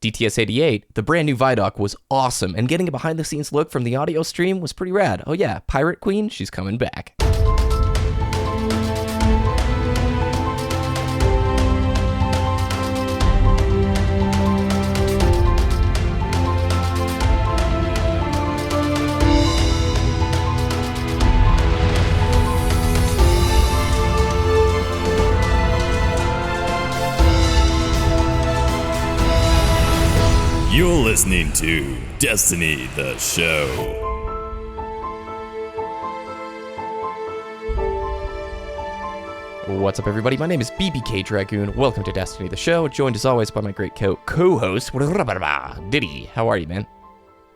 DTS 88, the brand new Vidoc was awesome, and getting a behind-the-scenes look from the audio stream was pretty rad. Oh yeah, Pirate Queen, she's coming back. You're listening to Destiny the Show. What's up, everybody? My name is BBKDRAGOON. Welcome to Destiny the Show, joined as always by my great co-host, Ditty. How are you, man?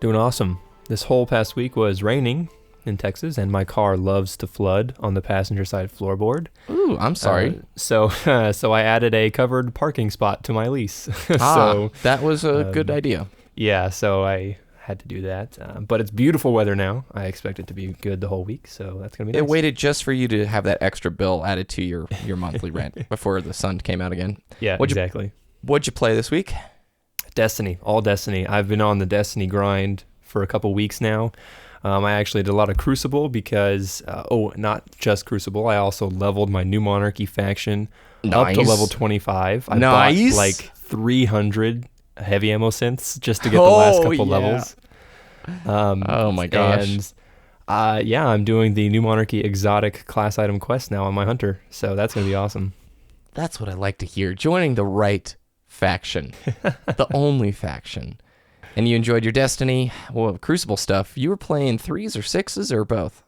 Doing awesome. This whole past week was raining in Texas, and my car loves to flood on the passenger side floorboard. Ooh, I'm sorry. So I added a covered parking spot to my lease. That was a good idea. Yeah, so I had to do that. But it's beautiful weather now. I expect it to be good the whole week, so that's going to be nice. It waited just for you to have that extra bill added to your monthly rent before the sun came out again. Yeah, exactly. What'd you play this week? Destiny, all Destiny. I've been on the Destiny grind for a couple weeks now. I actually did a lot of Crucible because, not just Crucible, I also leveled my New Monarchy faction up to level 25. I bought like 300 heavy ammo synths just to get the last couple levels. Oh my gosh. And I'm doing the New Monarchy exotic class item quest now on my Hunter, so that's going to be awesome. That's what I like to hear. Joining the right faction. The only faction. And you enjoyed your Destiny, Crucible stuff. You were playing 3s or 6s or both?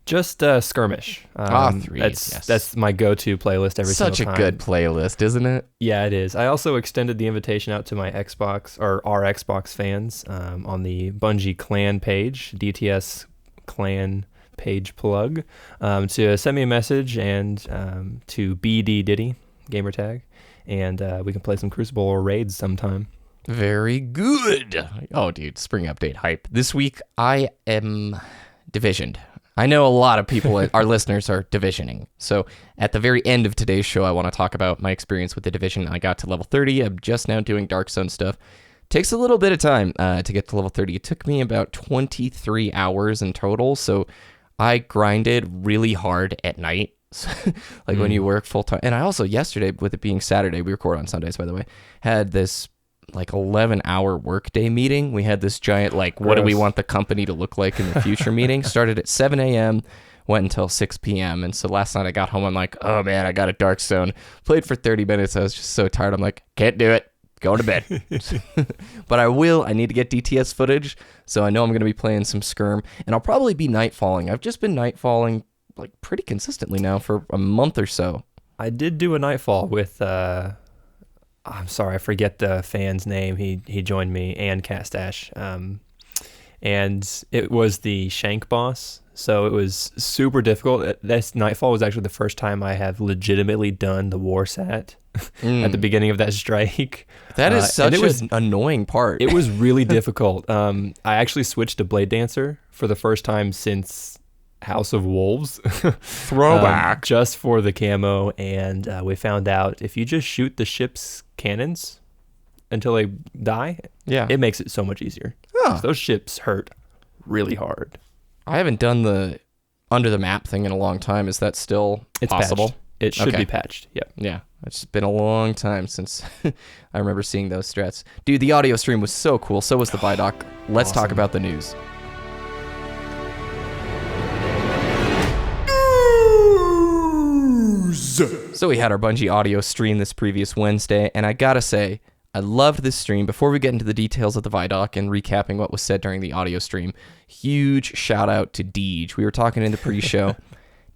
Just Skirmish. 3s, yes. That's my go-to playlist every single time. Such a good playlist, isn't it? Yeah, it is. I also extended the invitation out to my Xbox, or our Xbox fans, on the Bungie clan page, DTS clan page plug, to send me a message and to BD Ditty, gamertag, and we can play some Crucible or raids sometime. Very good. Oh, dude, spring update hype. This week, I am divisioned. I know a lot of people, our listeners, are divisioning. So at the very end of today's show, I want to talk about my experience with the division. I got to level 30. I'm just now doing Dark Zone stuff. Takes a little bit of time to get to level 30. It took me about 23 hours in total. So I grinded really hard at night. When you work full time. And I also, yesterday, with it being Saturday, we record on Sundays, by the way, had this 11-hour workday meeting. We had this giant what do we want the company to look like in the future meeting. Started at 7 a.m., went until 6 p.m. And so last night I got home, I'm like, oh man, I got a Dark Zone. Played for 30 minutes. I was just so tired. I'm like, can't do it. Go to bed. But I need to get DTS footage. So I know I'm going to be playing some Skirm. And I'll probably be nightfalling. I've just been nightfalling pretty consistently now for a month or so. I did do a nightfall with I'm sorry, I forget the fan's name. He joined me and Castash. And it was the Shank boss. So it was super difficult. This nightfall was actually the first time I have legitimately done the war sat at the beginning of that strike. That is such an annoying part. It was really difficult. I actually switched to Blade Dancer for the first time since House of Wolves. Throwback. Just for the camo, and we found out if you just shoot the ship's cannons until they die, it makes it so much easier. Huh. Those ships hurt really hard. I haven't done the under the map thing in a long time. Is that still possible? Patched. It should be patched. Yep. Yeah. It's been a long time since I remember seeing those strats. Dude, the audio stream was so cool. So was the Vidoc. Let's talk about the news. So we had our Bungie audio stream this previous Wednesday, and I gotta say, I loved this stream. Before we get into the details of the Vidoc and recapping what was said during the audio stream, huge shout out to Deej. We were talking in the pre-show.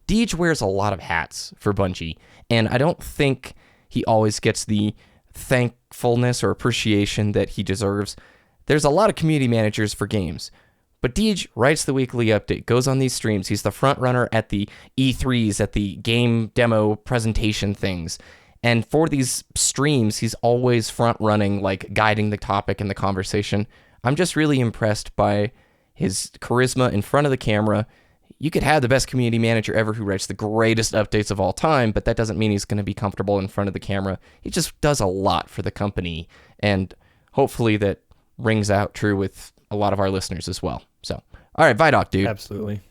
Deej wears a lot of hats for Bungie, and I don't think he always gets the thankfulness or appreciation that he deserves. There's a lot of community managers for games, but Deej writes the weekly update, goes on these streams. He's the front runner at the E3s, at the game demo presentation things. And for these streams, he's always front running, guiding the topic and the conversation. I'm just really impressed by his charisma in front of the camera. You could have the best community manager ever who writes the greatest updates of all time, but that doesn't mean he's going to be comfortable in front of the camera. He just does a lot for the company. And hopefully that rings out true with a lot of our listeners as well. So, all right, Vidoc, dude. Absolutely.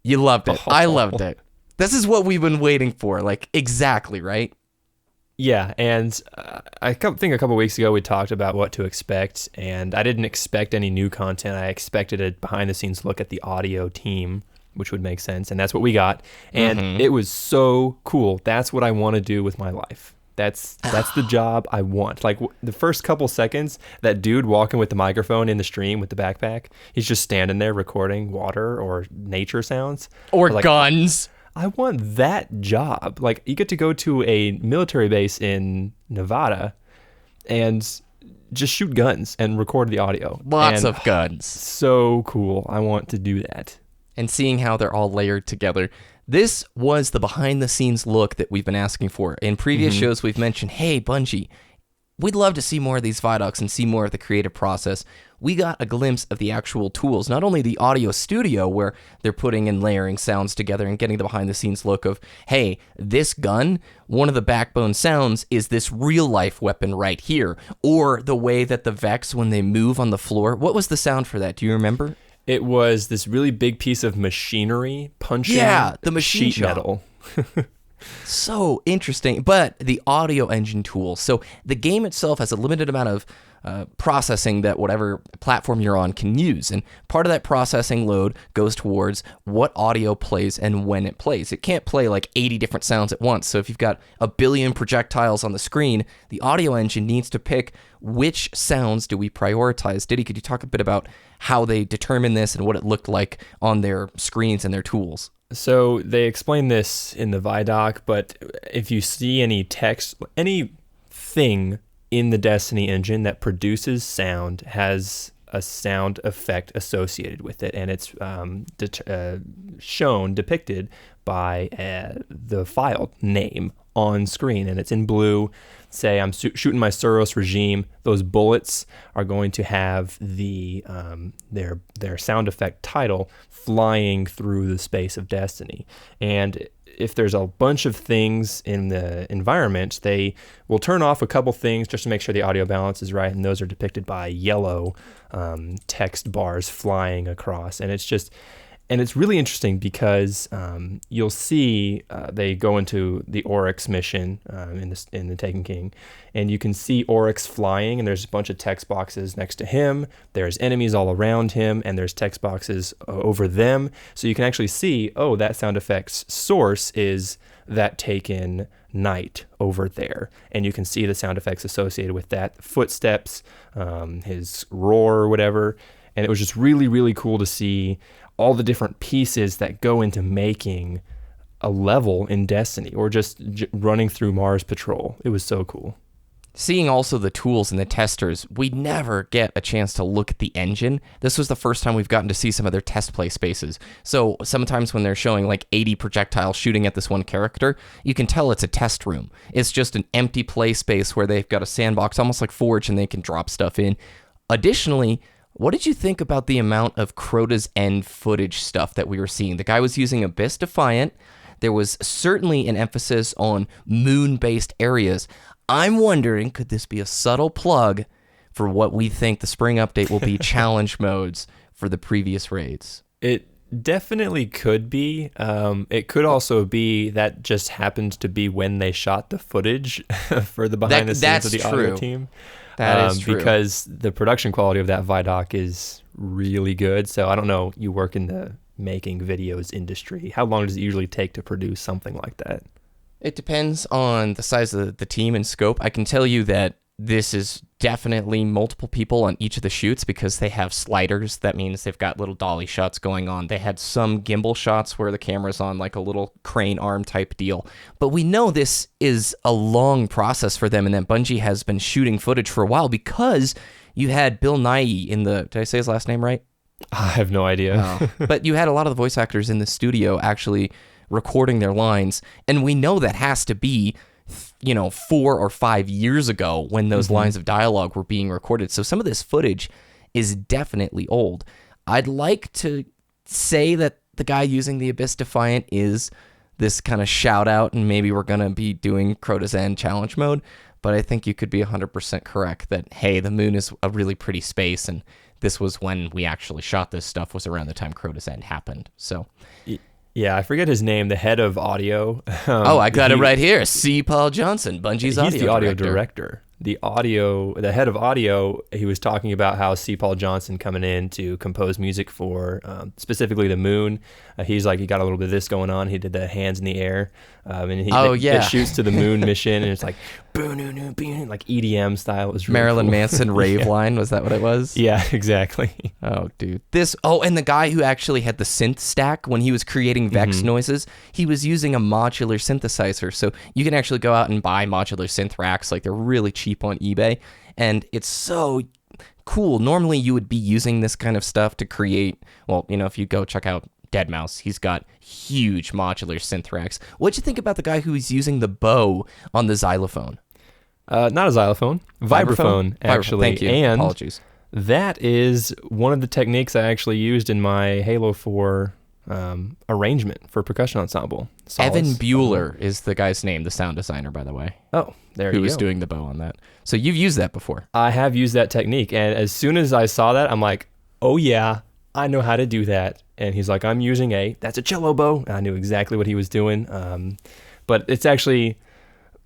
You loved it. I loved it. This is what we've been waiting for. Like, exactly, right? Yeah, and I think a couple weeks ago we talked about what to expect, and I didn't expect any new content. I expected a behind-the-scenes look at the audio team, which would make sense, and that's what we got. And it was so cool. That's what I want to do with my life. That's the job I want. Like the first couple seconds, that dude walking with the microphone in the stream with the backpack, he's just standing there recording water or nature sounds. Or like, guns. I want that job. Like, you get to go to a military base in Nevada and just shoot guns and record the audio. Lots of guns. So cool. I want to do that. And seeing how they're all layered together. This was the behind-the-scenes look that we've been asking for. In previous shows, we've mentioned, hey, Bungie, we'd love to see more of these Vidocs and see more of the creative process. We got a glimpse of the actual tools, not only the audio studio where they're putting and layering sounds together and getting the behind-the-scenes look of, hey, this gun, one of the backbone sounds is this real-life weapon right here, or the way that the Vex, when they move on the floor, what was the sound for that? Do you remember? It was this really big piece of machinery punching the machine sheet metal. So interesting. But the audio engine tool. So the game itself has a limited amount of processing that whatever platform you're on can use. And part of that processing load goes towards what audio plays and when it plays. It can't play like 80 different sounds at once. So if you've got a billion projectiles on the screen, the audio engine needs to pick which sounds do we prioritize. Ditty, could you talk a bit about how they determine this and what it looked like on their screens and their tools? So they explain this in the Vidoc, but if you see any text, anything in the Destiny engine that produces sound has a sound effect associated with it, and it's depicted by the file name on screen, and it's in blue. Say I'm shooting my Suros regime, those bullets are going to have the their sound effect title flying through the space of Destiny. And if there's a bunch of things in the environment, they will turn off a couple things just to make sure the audio balance is right, and those are depicted by yellow text bars flying across. And it's really interesting because you'll see they go into the Oryx mission in the Taken King, and you can see Oryx flying, and there's a bunch of text boxes next to him. There's enemies all around him, and there's text boxes over them. So you can actually see, oh, that sound effect's source is that Taken Knight over there, and you can see the sound effects associated with that, footsteps, his roar or whatever. And it was just really, really cool to see all the different pieces that go into making a level in Destiny, or just running through Mars Patrol. It was so cool. Seeing also the tools and the testers, we never get a chance to look at the engine. This was the first time we've gotten to see some of their test play spaces. So sometimes when they're showing like 80 projectiles shooting at this one character, you can tell it's a test room. It's just an empty play space where they've got a sandbox, almost like Forge, and they can drop stuff in. Additionally, what did you think about the amount of Crota's End footage stuff that we were seeing? The guy was using Abyss Defiant. There was certainly an emphasis on moon-based areas. I'm wondering, could this be a subtle plug for what we think the spring update will be challenge modes for the previous raids? It definitely could be. It could also be that just happened to be when they shot the footage for the behind the scenes of the audio team. That is true. Because the production quality of that Vidoc is really good. So I don't know, you work in the making videos industry. How long does it usually take to produce something like that? It depends on the size of the team and scope. I can tell you that this is definitely multiple people on each of the shoots because they have sliders. That means they've got little dolly shots going on. They had some gimbal shots where the camera's on like a little crane arm type deal. But we know this is a long process for them, and that Bungie has been shooting footage for a while because you had Bill Nighy in the... Did I say his last name right? I have no idea. No. But you had a lot of the voice actors in the studio actually recording their lines, and we know that has to be 4 or 5 years ago when those lines of dialogue were being recorded. So some of this footage is definitely old. I'd like to say that the guy using the Abyss Defiant is this kind of shout out, and maybe we're going to be doing Crota's End challenge mode, but I think you could be 100% correct that, hey, the moon is a really pretty space, and this was when we actually shot this stuff, was around the time Crota's End happened. So, yeah, I forget his name, the head of audio. I got it right here. C. Paul Johnson, Bungie's audio director. He's the audio director. The head of audio, he was talking about how C. Paul Johnson coming in to compose music for specifically the moon. He's like, he got a little bit of this going on. He did the hands in the air. And it shoots to the moon mission, and it's like, like EDM style. It was really Marilyn cool. Manson rave line, was that what it was? Yeah, exactly. Oh, dude. And the guy who actually had the synth stack when he was creating Vex noises, he was using a modular synthesizer. So you can actually go out and buy modular synth racks. Like, they're really cheap on eBay. And it's so cool. Normally, you would be using this kind of stuff to create, well, if you go check out Deadmau5, he's got huge modular synth racks. What'd you think about the guy who was using the bow on the xylophone? Not a xylophone, vibraphone, actually. Thank you. And apologies. That is one of the techniques I actually used in my Halo 4 arrangement for percussion ensemble. Evan Bueller is the guy's name, the sound designer, by the way. Oh, there you go. Who was doing the bow on that. So you've used that before. I have used that technique, and as soon as I saw that, I'm like, oh yeah, I know how to do that. And he's like, I'm using that's a cello bow. And I knew exactly what he was doing. But it's actually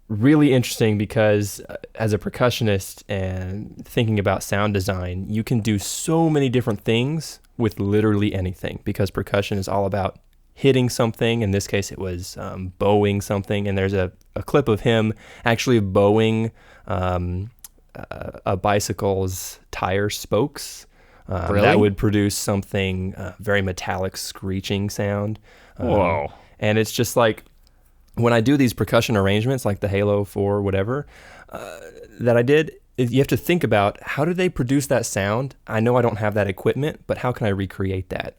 really interesting because as a percussionist and thinking about sound design, you can do so many different things with literally anything, because percussion is all about hitting something. In this case, it was bowing something. And there's a clip of him actually bowing a bicycle's tire spokes. Really? That would produce something very metallic, screeching sound. Whoa. And it's just like, when I do these percussion arrangements, like the Halo 4 whatever, that I did, you have to think about, how do they produce that sound? I know I don't have that equipment, but how can I recreate that?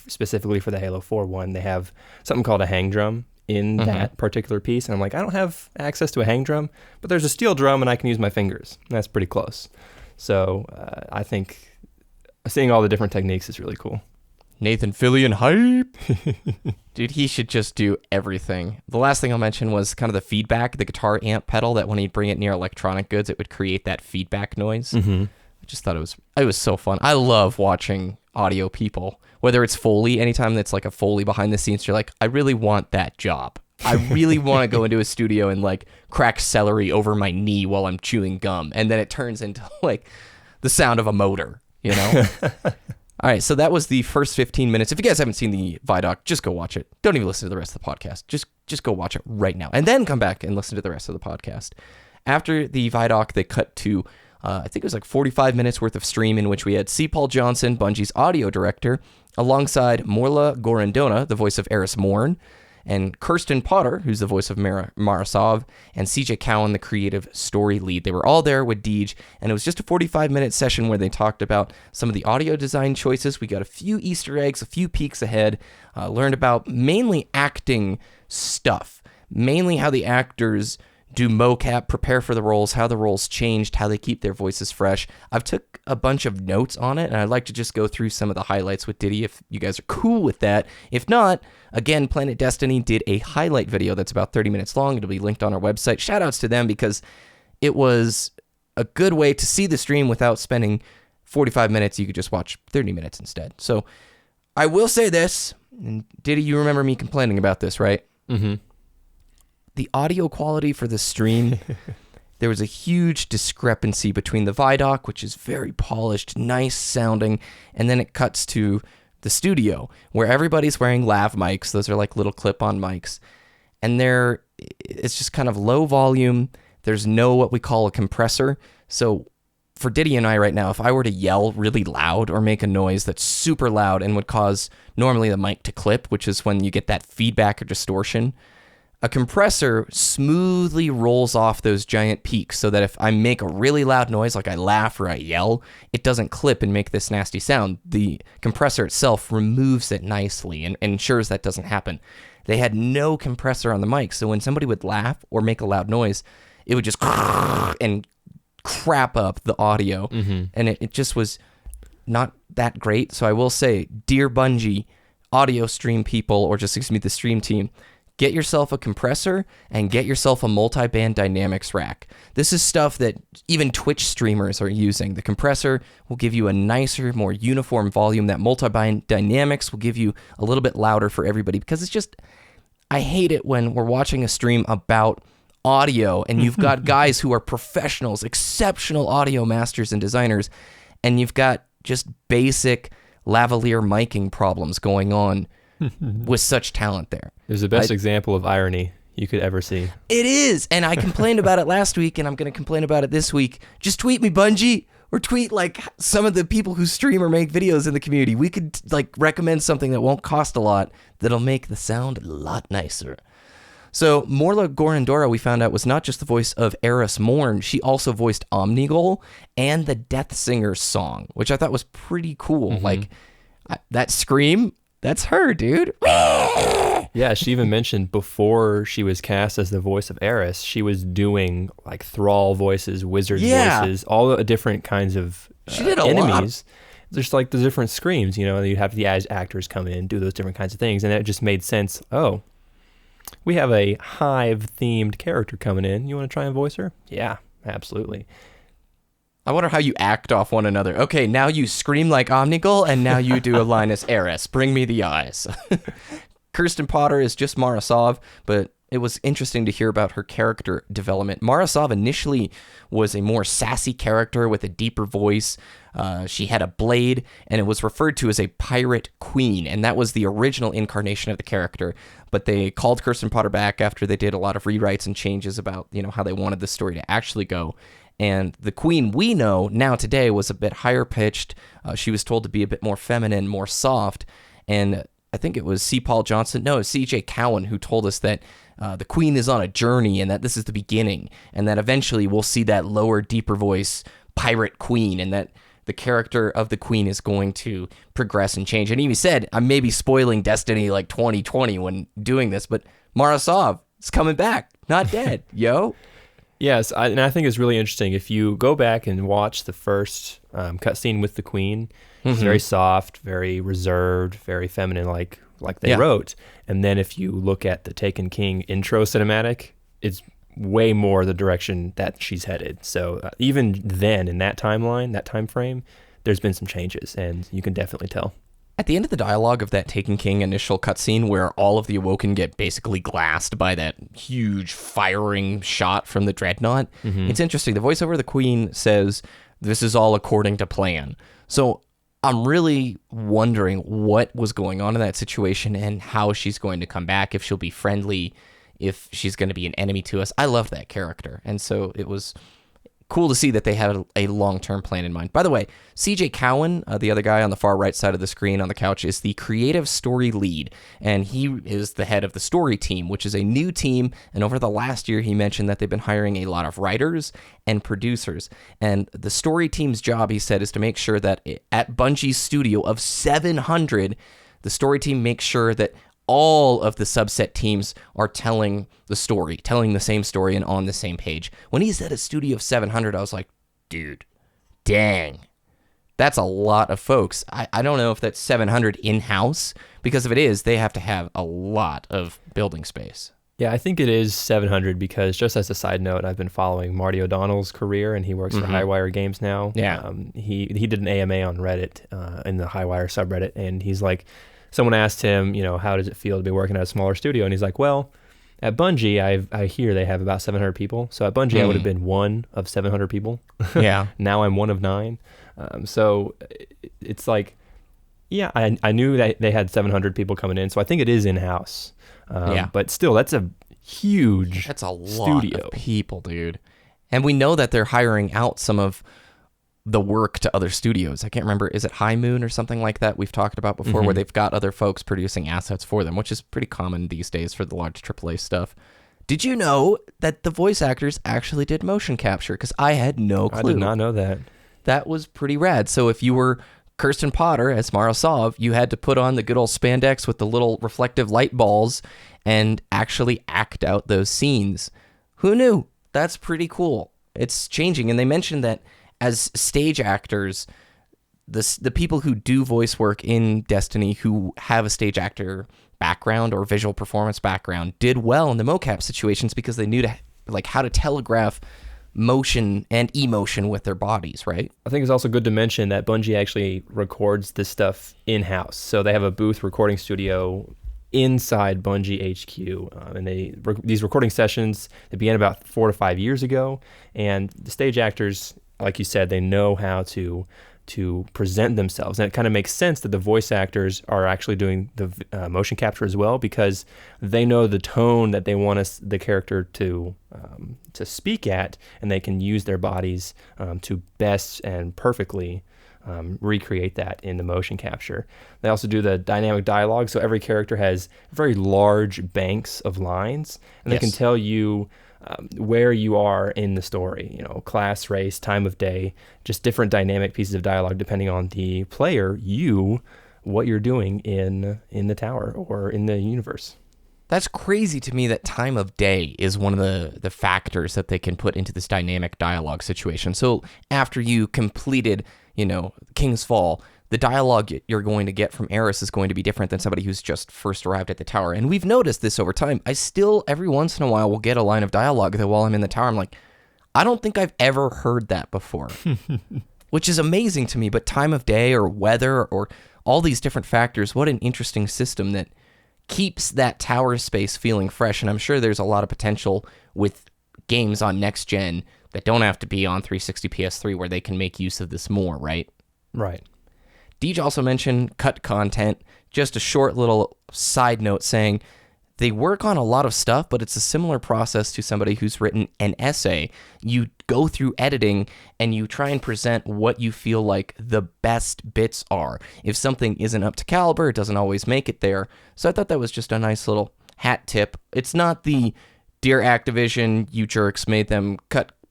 Specifically for the Halo 4 one, they have something called a hang drum in that particular piece. And I'm like, I don't have access to a hang drum, but there's a steel drum and I can use my fingers. And that's pretty close. So I think seeing all the different techniques is really cool. Nathan Fillion hype. Dude, he should just do everything. The last thing I'll mention was kind of the feedback, the guitar amp pedal, that when he'd bring it near electronic goods, it would create that feedback noise. I just thought it was so fun. I love watching audio people, whether it's Foley, anytime that's like a Foley behind the scenes, you're like, I really want that job. I really want to go into a studio and like crack celery over my knee while I'm chewing gum. And then it turns into like the sound of a motor. All right, so that was the first 15 minutes. If you guys haven't seen the Vidoc, just go watch it. Don't even listen to the rest of the podcast. Just go watch it right now, and then come back and listen to the rest of the podcast. After the Vidoc, they cut to, I think it was like 45 minutes worth of stream, in which we had C. Paul Johnson, Bungie's audio director, alongside Morla Gorondona, the voice of Eris Morn, and Kirsten Potter, who's the voice of Marasov, and CJ Cowan, the creative story lead. They were all there with Deej, and it was just a 45-minute session where they talked about some of the audio design choices. We got a few Easter eggs, a few peeks ahead, learned about mainly acting stuff, mainly how the actors do mocap, prepare for the roles, how the roles changed, how they keep their voices fresh. I've took a bunch of notes on it, and I'd like to just go through some of the highlights with Ditty if you guys are cool with that. If not, again, Planet Destiny did a highlight video that's about 30 minutes long. It'll be linked on our website. Shoutouts to them, because it was a good way to see the stream without spending 45 minutes. You could just watch 30 minutes instead. So I will say this, and Ditty, you remember me complaining about this, right? Mm-hmm. The audio quality for the stream, there was a huge discrepancy between the Vidoc, which is very polished, nice sounding, and then it cuts to the studio, where everybody's wearing lav mics. Those are like little clip-on mics. And it's just kind of low volume. There's no what we call a compressor. So for Ditty and I right now, if I were to yell really loud or make a noise that's super loud and would cause normally the mic to clip, which is when you get that feedback or distortion, a compressor smoothly rolls off those giant peaks so that if I make a really loud noise, like I laugh or I yell, it doesn't clip and make this nasty sound. The compressor itself removes it nicely and ensures that doesn't happen. They had no compressor on the mic, so when somebody would laugh or make a loud noise, it would just and crap up the audio, and it just was not that great. So I will say, dear Bungie, audio stream people, or just, the stream team, get yourself a compressor and get yourself a multi-band dynamics rack. This is stuff that even Twitch streamers are using. The compressor will give you a nicer, more uniform volume. That multi-band dynamics will give you a little bit louder for everybody, because it's just, I hate it when we're watching a stream about audio and you've got guys who are professionals, exceptional audio masters and designers, and you've got just basic lavalier miking problems going on with such talent there. It was the best example of irony you could ever see. It is, and I complained about it last week, and I'm going to complain about it this week. Just tweet me, Bungie, or tweet like some of the people who stream or make videos in the community. We could like recommend something that won't cost a lot that'll make the sound a lot nicer. So Morla Gorandora, we found out, was not just the voice of Eris Morn. She also voiced Omnigul and the Death Singers song, which I thought was pretty cool. Like that scream, that's her, dude. Yeah, she even mentioned before she was cast as the voice of Eris, she was doing like thrall voices, wizard voices, all the different kinds of she did a enemies. lot. Just like the different screams, you know, you'd have the actors come in, do those different kinds of things, and it just made sense. Oh, we have a hive-themed character coming in. You want to try and voice her? Yeah, absolutely. I wonder how you act off one another. Okay, now you scream like Omnigul, and now you do a line as Eris. Bring me the eyes. Kirsten Potter is just Mara Sov, but it was interesting to hear about her character development. Mara Sov initially was a more sassy character with a deeper voice. She had a blade, and it was referred to as a pirate queen, and that was the original incarnation of the character. But they called Kirsten Potter back after they did a lot of rewrites and changes about, you know, how they wanted the story to actually go. And the queen we know now today was a bit higher pitched. She was told to be a bit more feminine, more soft. And I think it was CJ Cowan who told us that the queen is on a journey and that this is the beginning, and that eventually we'll see that lower, deeper voice pirate queen, and that the character of the queen is going to progress and change. And he said, I may be spoiling Destiny like 2020 when doing this, but Mara Sov is coming back, not dead, yo. Yes, and I think it's really interesting. If you go back and watch the first cutscene with the queen, it's very soft, very reserved, very feminine, like they wrote. And then if you look at the Taken King intro cinematic, it's way more the direction that she's headed. So even then, in that timeline, that time frame, there's been some changes, and you can definitely tell. At the end of the dialogue of that Taken King initial cutscene, where all of the Awoken get basically glassed by that huge firing shot from the Dreadnought, it's interesting. The voiceover of the Queen says, "This is all according to plan." So I'm really wondering what was going on in that situation and how she's going to come back, if she'll be friendly, if she's going to be an enemy to us. I love that character, and so it was cool to see that they had a long-term plan in mind. By the way, CJ Cowan, the other guy on the far right side of the screen on the couch, is the creative story lead, and he is the head of the story team, which is a new team. And over the last year, he mentioned that they've been hiring a lot of writers and producers. And the story team's job, he said, is to make sure that at Bungie's studio of 700, the story team makes sure that all of the subset teams are telling the same story and on the same page. When he said a studio of 700, I was like, dude, dang, that's a lot of folks. I don't know if that's 700 in-house, because if it is, they have to have a lot of building space. Yeah, I think it is 700 because, just as a side note, I've been following Marty O'Donnell's career, and he works for Highwire Games now. Yeah. He did an AMA on Reddit, in the Highwire subreddit, and he's like, someone asked him, how does it feel to be working at a smaller studio? And he's like, well, at Bungie, I hear they have about 700 people. So at Bungie, I would have been one of 700 people. Yeah. Now I'm one of 9. So it's like, yeah, I knew that they had 700 people coming in. So I think it is in-house. But still, that's a huge That's a lot studio. of people, dude. And we know that they're hiring out some of the work to other studios. I can't remember, is it High Moon or something like that we've talked about before, where they've got other folks producing assets for them, which is pretty common these days for the large AAA stuff. Did you know that the voice actors actually did motion capture? Because I had no clue. I did not know that. That was pretty rad. So if you were Kirsten Potter as Mara Sov, you had to put on the good old spandex with the little reflective light balls and actually act out those scenes. Who knew? That's pretty cool. It's changing. And they mentioned that as stage actors, the people who do voice work in Destiny who have a stage actor background or visual performance background did well in the mocap situations because they knew how to telegraph motion and emotion with their bodies, right? I think it's also good to mention that Bungie actually records this stuff in-house. So they have a booth recording studio inside Bungie HQ, and these recording sessions, they began about 4 to 5 years ago, and the stage actors, like you said, they know how to present themselves, and it kind of makes sense that the voice actors are actually doing the motion capture as well, because they know the tone that they want the character to speak at, and they can use their bodies to best and perfectly recreate that in the motion capture. They also do the dynamic dialogue, so every character has very large banks of lines, and they can tell you where you are in the story, class, race, time of day, just different dynamic pieces of dialogue depending on the player, what you're doing in the tower or in the universe. That's crazy to me that time of day is one of the factors that they can put into this dynamic dialogue situation. So after you completed, King's Fall, the dialogue you're going to get from Eris is going to be different than somebody who's just first arrived at the tower. And we've noticed this over time. I still, every once in a while, will get a line of dialogue that while I'm in the tower, I'm like, I don't think I've ever heard that before, which is amazing to me. But time of day or weather or all these different factors, what an interesting system that keeps that tower space feeling fresh. And I'm sure there's a lot of potential with games on next gen that don't have to be on 360 PS3 where they can make use of this more, right? Right. Deej also mentioned cut content. Just a short little side note saying they work on a lot of stuff, but it's a similar process to somebody who's written an essay. You go through editing and you try and present what you feel like the best bits are. If something isn't up to caliber, it doesn't always make it there. So I thought that was just a nice little hat tip. It's not the Dear Activision, you jerks made them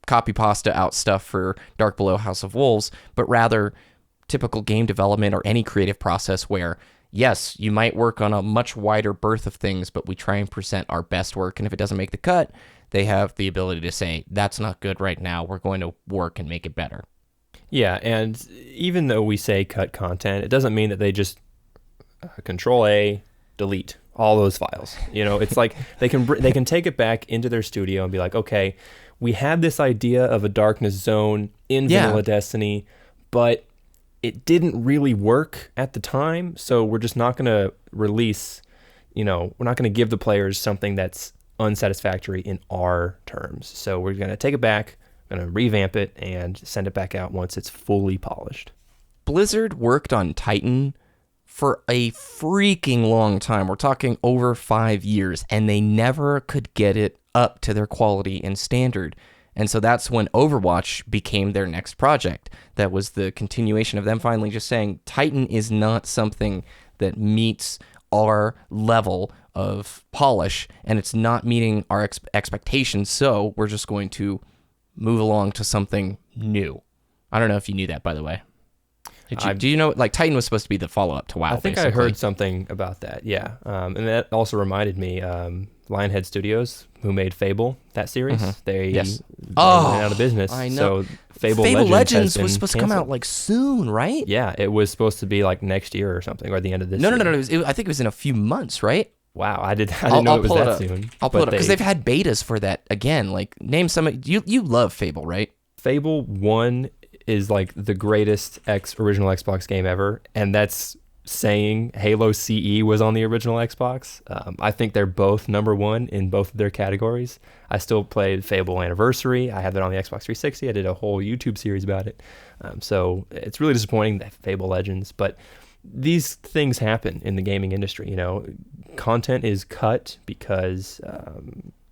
copy pasta out stuff for Dark Below House of Wolves, but rather typical game development or any creative process where, yes, you might work on a much wider berth of things, but we try and present our best work. And if it doesn't make the cut, they have the ability to say, that's not good right now. We're going to work and make it better. Yeah, and even though we say cut content, it doesn't mean that they just Control A, delete all those files. It's like they can take it back into their studio and be like, okay, we had this idea of a darkness zone in vanilla Destiny, but it didn't really work at the time, so we're just not going to release, we're not going to give the players something that's unsatisfactory in our terms. So we're going to take it back, going to revamp it, and send it back out once it's fully polished. Blizzard worked on Titan for a freaking long time. We're talking over 5 years, and they never could get it up to their quality and standard. And so that's when Overwatch became their next project. That was the continuation of them finally just saying, Titan is not something that meets our level of polish, and it's not meeting our expectations, so we're just going to move along to something new. I don't know if you knew that, by the way. Do you know, Titan was supposed to be the follow-up to WoW, I think basically. I heard something about that, yeah. And that also reminded me, Lionhead Studios, who made Fable, that series, they went out of business. I know. So Fable Legends was supposed to come out soon, right? Yeah, it was supposed to be next year or something, or the end of this year. No. I think it was in a few months, right? Wow, I didn't know it was that soon. I'll pull it up because they've had betas for that again. Name some. You love Fable, right? Fable 1 is the greatest original Xbox game ever, and that's saying. Halo CE was on the original Xbox. I think they're both number one in both of their categories. I still played Fable Anniversary. I have that on the Xbox 360. I did a whole YouTube series about it. So it's really disappointing that Fable Legends, but these things happen in the gaming industry. Content is cut because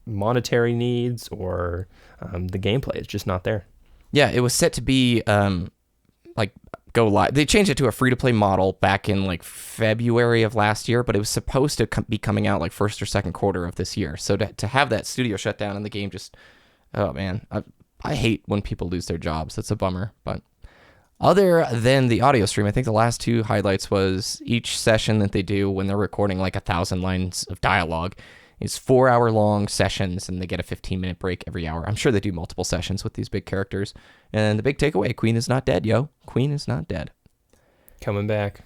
monetary needs or the gameplay is just not there. Yeah, it was set to be go live. They changed it to a free-to-play model back in February of last year, but it was supposed to be coming out first or second quarter of this year. So to have that studio shut down and the game just, oh man, I hate when people lose their jobs. That's a bummer. But other than the audio stream, I think the last two highlights was each session that they do when they're recording 1,000 lines of dialogue is 4-hour-long sessions, and they get a 15-minute break every hour. I'm sure they do multiple sessions with these big characters. And the big takeaway, Queen is not dead, yo. Queen is not dead. Coming back.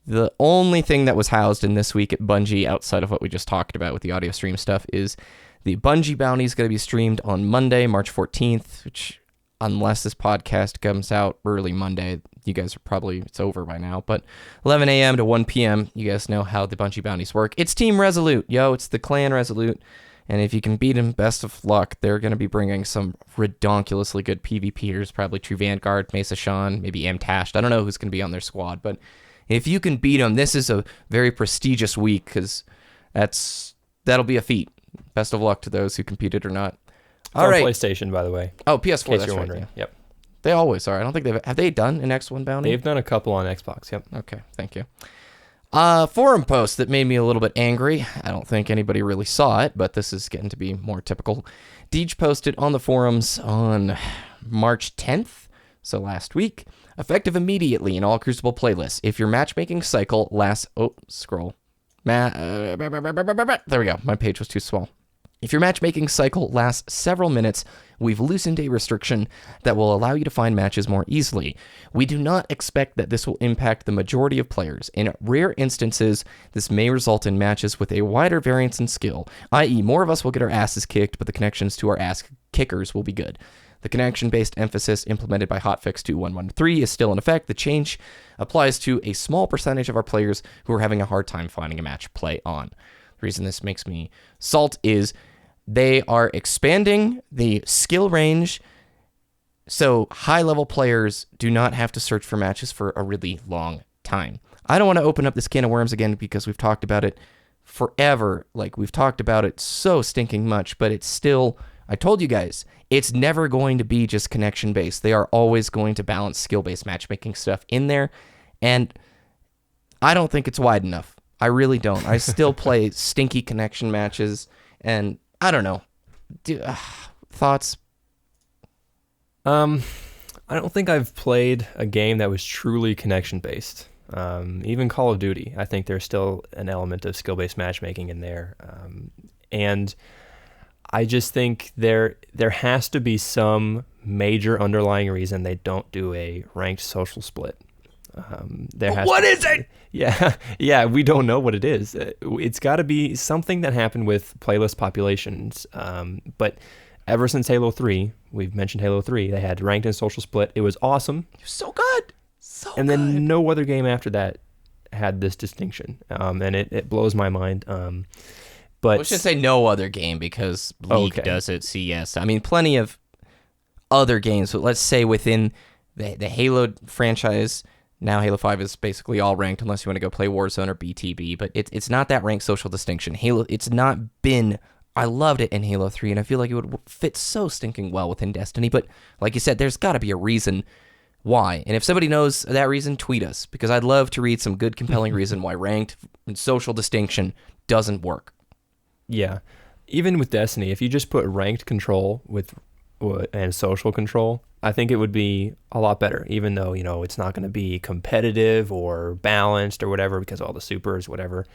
The only thing that was housed in this week at Bungie, outside of what we just talked about with the audio stream stuff, is the Bungie bounty is going to be streamed on Monday, March 14th, which, unless this podcast comes out early Monday, you guys are probably, it's over by now, but 11 a.m. to 1 p.m., you guys know how the Bungie bounties work. It's Team Resolute, yo, it's the Clan Resolute, and if you can beat them, best of luck. They're going to be bringing some redonkulously good PvPers, probably True Vanguard, Mesa Sean, maybe Amtashed. I don't know who's going to be on their squad, but if you can beat them, this is a very prestigious week, because that'll be a feat. Best of luck to those who competed or not. All right. PlayStation, by the way. Oh, PS4, in case that's you're right. wondering. Yeah. Yep. They always are. I don't think have they done an X1 bounty? They've done a couple on Xbox, yep. Okay, thank you. Forum post that made me a little bit angry. I don't think anybody really saw it, but this is getting to be more typical. Deej posted on the forums on March 10th, so last week, effective immediately in all Crucible playlists. If your matchmaking cycle lasts... Oh, scroll. There we go. My page was too small. If your matchmaking cycle lasts several minutes, we've loosened a restriction that will allow you to find matches more easily. We do not expect that this will impact the majority of players. In rare instances, this may result in matches with a wider variance in skill, i.e. more of us will get our asses kicked, but the connections to our ass kickers will be good. The connection-based emphasis implemented by Hotfix 2113 is still in effect. The change applies to a small percentage of our players who are having a hard time finding a match to play on. The reason this makes me salt is they are expanding the skill range so high-level players do not have to search for matches for a really long time. I don't want to open up this can of worms again because we've talked about it forever. Like, we've talked about it so stinking much, but it's still... I told you guys, it's never going to be just connection-based. They are always going to balance skill-based matchmaking stuff in there, and I don't think it's wide enough. I really don't. I still play stinky connection matches, and I don't know. Thoughts? I don't think I've played a game that was truly connection-based. Even Call of Duty, I think there's still an element of skill-based matchmaking in there, and I just think there has to be some major underlying reason they don't do a ranked social split. What is it? Yeah, we don't know what it is. It's got to be something that happened with playlist populations. But ever since Halo 3, we've mentioned Halo 3, they had ranked and social split. It was awesome. So good. And then no other game after that had this distinction. And it blows my mind. But we should say no other game because League does it, CS. I mean, plenty of other games, but let's say within the Halo franchise, now Halo 5 is basically all ranked unless you want to go play Warzone or BTB, but it's not that ranked social distinction. Halo, it's not been... I loved it in Halo 3, and I feel like it would fit so stinking well within Destiny, but like you said, there's got to be a reason why. And if somebody knows that reason, tweet us, because I'd love to read some good, compelling reason why ranked and social distinction doesn't work. Yeah. Even with Destiny, if you just put ranked control and social control, I think it would be a lot better, even though, it's not going to be competitive or balanced or whatever because of all the supers, whatever.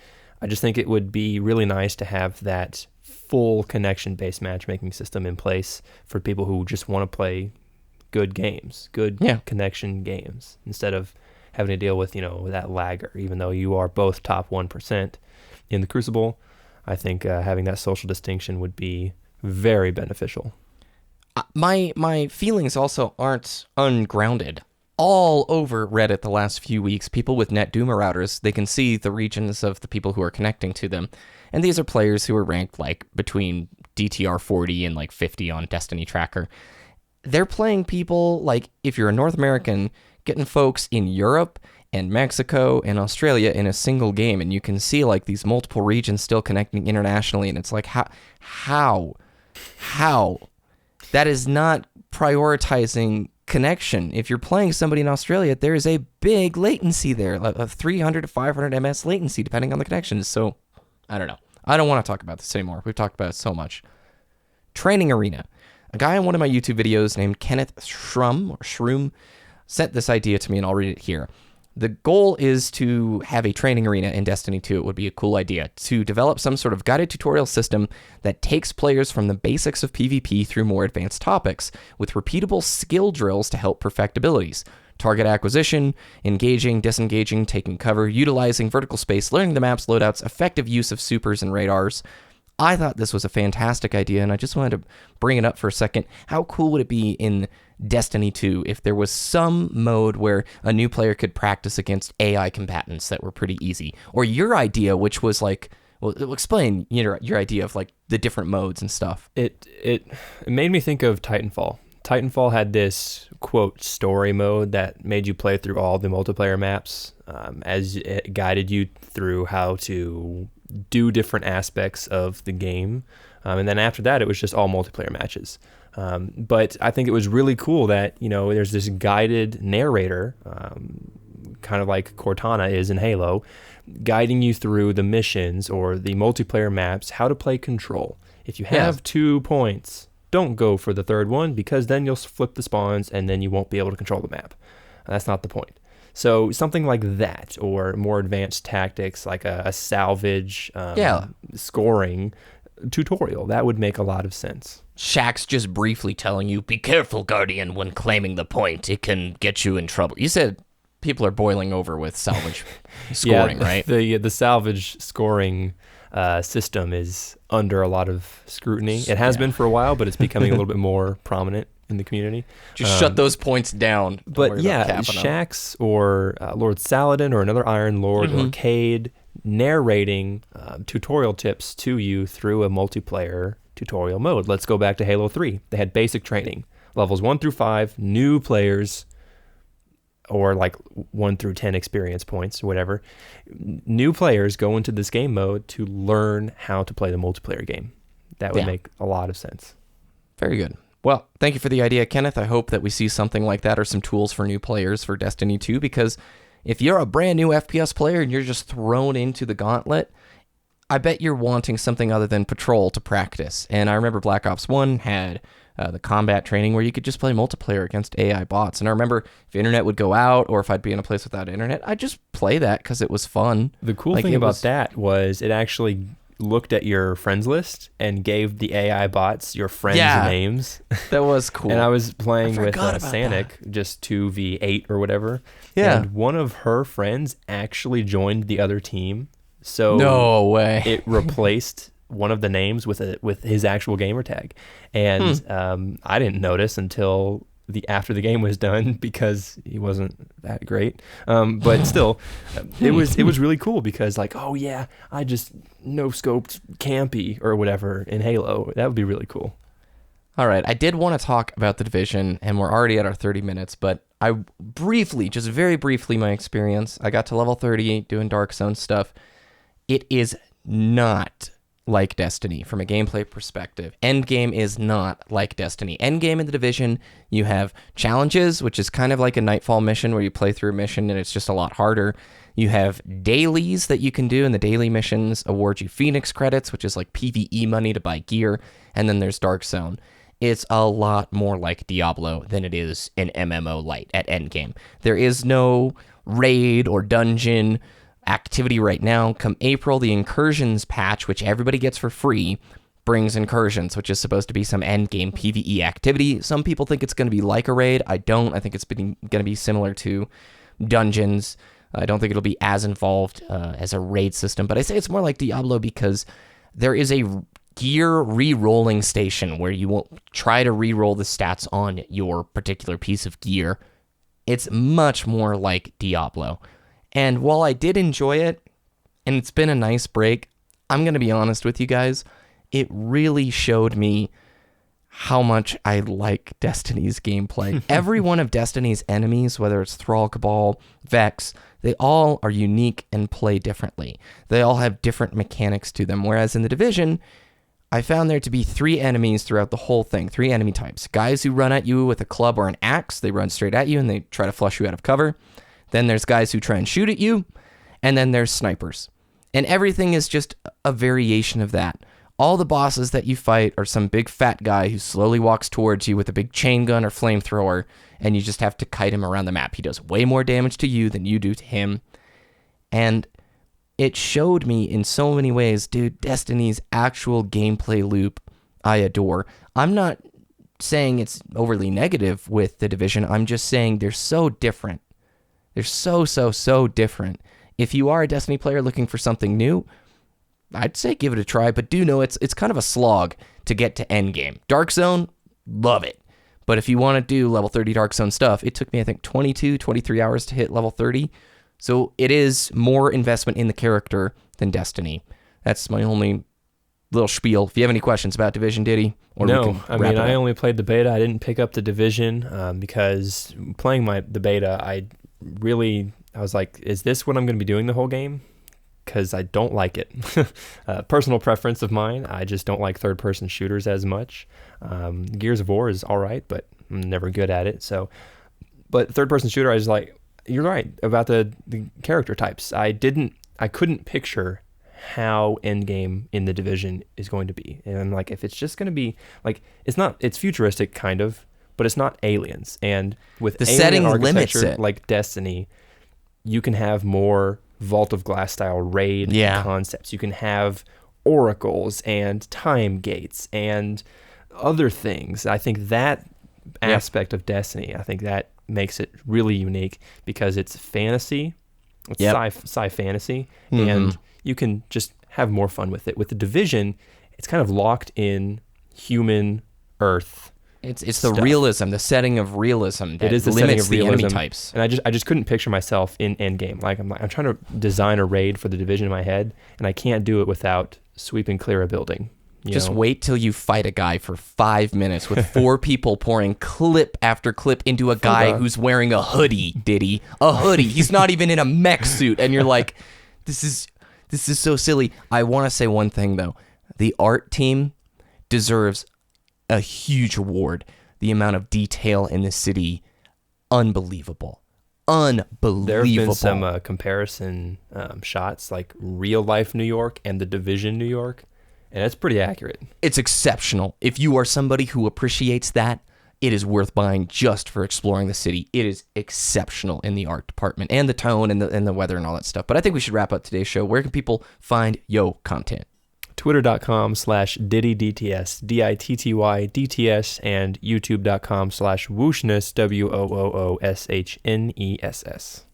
I just think it would be really nice to have that full connection-based matchmaking system in place for people who just want to play good games, connection games, instead of having to deal with, that lagger, even though you are both top 1% in the Crucible. I think having that social distinction would be very beneficial. My feelings also aren't ungrounded. All over Reddit the last few weeks, people with NetDuma routers, they can see the regions of the people who are connecting to them. And these are players who are ranked like between DTR 40 and like 50 on Destiny Tracker. They're playing people like, if you're a North American, getting folks in Europe and Mexico and Australia in a single game, and you can see like these multiple regions still connecting internationally, and it's like, how? That is not prioritizing connection. If you're playing somebody in Australia, there is a big latency there, a 300 to 500 ms latency, depending on the connections. So, I don't know. I don't want to talk about this anymore. We've talked about it so much. Training Arena. A guy in one of my YouTube videos named Kenneth Shroom sent this idea to me, and I'll read it here. The goal is to have a training arena in Destiny 2. It would be a cool idea to develop some sort of guided tutorial system that takes players from the basics of PvP through more advanced topics, with repeatable skill drills to help perfect abilities. target acquisition, engaging, disengaging, taking cover, utilizing vertical space, learning the map's loadouts, effective use of supers and radars. I thought this was a fantastic idea, and I just wanted to bring it up for a second. How cool would it be in Destiny 2 if there was some mode where a new player could practice against AI combatants that were pretty easy? Or your idea, which was like, well, explain your idea of like the different modes and stuff. It made me think of Titanfall. Titanfall had this, quote, story mode that made you play through all the multiplayer maps as it guided you through how to do different aspects of the game. And then after that, it was just all multiplayer matches. But I think it was really cool that, there's this guided narrator, kind of like Cortana is in Halo, guiding you through the missions or the multiplayer maps, how to play Control. If you have 2 points, don't go for the third one, because then you'll flip the spawns and then you won't be able to control the map. That's not the point. So something like that, or more advanced tactics like a salvage scoring tutorial, that would make a lot of sense. Shaq's just briefly telling you, be careful, Guardian, when claiming the point. It can get you in trouble. You said people are boiling over with salvage scoring, right? The salvage scoring system is under a lot of scrutiny. It has been for a while, but it's becoming a little bit more prominent in the community. Just shut those points down. But Shax or Lord Saladin or another Iron Lord or Cade narrating tutorial tips to you through a multiplayer tutorial mode. Let's go back to Halo 3. They had basic training, levels 1 through 5, new players, or like 1 through 10 experience points, whatever. New players go into this game mode to learn how to play the multiplayer game. That would make a lot of sense. Very good. Well, thank you for the idea, Kenneth. I hope that we see something like that or some tools for new players for Destiny 2, because if you're a brand new FPS player and you're just thrown into the gauntlet, I bet you're wanting something other than patrol to practice. And I remember Black Ops 1 had the combat training where you could just play multiplayer against AI bots. And I remember if internet would go out or if I'd be in a place without internet, I'd just play that because it was fun. The cool thing about that was it actually looked at your friends list and gave the AI bots your friends' names. That was cool. And I was playing with Sanic, just 2v8 or whatever. Yeah. And one of her friends actually joined the other team. So no way. It replaced one of the names with his actual gamer tag. And I didn't notice until after the game was done, because he wasn't that great. But still, it was really cool because like, oh yeah, I just no-scoped Campy or whatever in Halo. That would be really cool. All right, I did want to talk about The Division, and we're already at our 30 minutes, but I just very briefly, my experience, I got to level 30 doing Dark Zone stuff. It is not like Destiny from a gameplay perspective. Endgame is not like Destiny. Endgame in The Division, you have challenges, which is kind of like a Nightfall mission where you play through a mission and it's just a lot harder. You have dailies that you can do, and the daily missions award you Phoenix credits, which is like PvE money to buy gear. And then there's Dark Zone. It's a lot more like Diablo than it is an MMO light at Endgame. There is no raid or dungeon activity right now. Come April, the Incursions patch, which everybody gets for free, brings Incursions, which is supposed to be some endgame PvE activity. Some people think it's going to be like a raid. I don't. I think it's going to be similar to dungeons. I don't think it'll be as involved as a raid system, but I say it's more like Diablo because there is a gear re-rolling station where you won't try to re-roll the stats on your particular piece of gear. It's much more like Diablo. And while I did enjoy it, and it's been a nice break, I'm going to be honest with you guys, it really showed me how much I like Destiny's gameplay. Every one of Destiny's enemies, whether it's Thrall, Cabal, Vex, they all are unique and play differently. They all have different mechanics to them, whereas in The Division, I found there to be 3 enemies throughout the whole thing, 3 enemy types. Guys who run at you with a club or an axe, they run straight at you and they try to flush you out of cover. Then there's guys who try and shoot at you, and then there's snipers. And everything is just a variation of that. All the bosses that you fight are some big fat guy who slowly walks towards you with a big chain gun or flamethrower, and you just have to kite him around the map. He does way more damage to you than you do to him. And it showed me in so many ways, dude, Destiny's actual gameplay loop, I adore. I'm not saying it's overly negative with the Division. I'm just saying they're so different. They're so different. If you are a Destiny player looking for something new, I'd say give it a try, but do know it's kind of a slog to get to endgame. Dark Zone, love it. But if you want to do level 30 Dark Zone stuff, it took me, I think, 23 hours to hit level 30. So it is more investment in the character than Destiny. That's my only little spiel. If you have any questions about Division, Ditty, or no, I only played the beta. I didn't pick up the Division because playing the beta, I was like, is this what I'm going to be doing the whole game? Because I don't like it. Personal preference of mine. I just don't like third-person shooters as much. Gears of War is all right, but I'm never good at it. But third-person shooter, I was like, you're right about the character types. I couldn't picture how endgame in the Division is going to be. And I'm like, if it's just going to be like, it's futuristic kind of, but it's not aliens. And with the alien setting architecture, limits it. like Destiny, you can have more Vault of Glass style raid concepts. You can have oracles and time gates and other things. I think that aspect of Destiny, I think that makes it really unique because it's fantasy, it's sci fantasy, and you can just have more fun with it. With the Division, it's kind of locked in human Earth. It's the realism, the setting of realism that it is the limits setting of the enemy realism. types. And I just couldn't picture myself in Endgame. I'm trying to design a raid for the Division in my head, and I can't do it without sweeping clear a building. Just wait till you fight a guy for 5 minutes with 4 people pouring clip after clip into a guy who's wearing a hoodie, Ditty. A hoodie. He's not even in a mech suit, and you're like, this is so silly. I want to say one thing though. The art team deserves a huge award. The amount of detail in the city, unbelievable. There have been some comparison shots, like real life New York and the Division New York, and it's pretty accurate. It's exceptional. If you are somebody who appreciates that, it is worth buying just for exploring the city. It is exceptional in the art department and the tone and the weather and all that stuff. But I think we should wrap up today's show. Where can people find yo content? Twitter.com/DittyDTS, DITTYDTS, and YouTube.com/Wooshness, WOOOSHNESS.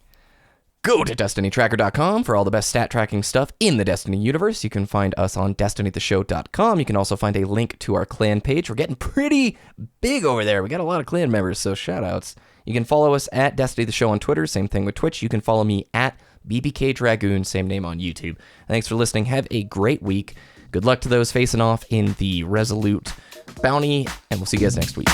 Go to DestinyTracker.com for all the best stat tracking stuff in the Destiny universe. You can find us on DestinyTheShow.com. You can also find a link to our clan page. We're getting pretty big over there. We got a lot of clan members, so shout outs. You can follow us at Destiny the Show on Twitter. Same thing with Twitch. You can follow me at BBKDRAGOON, same name on YouTube. Thanks for listening. Have a great week. Good luck to those facing off in the Resolute Bounty, and we'll see you guys next week.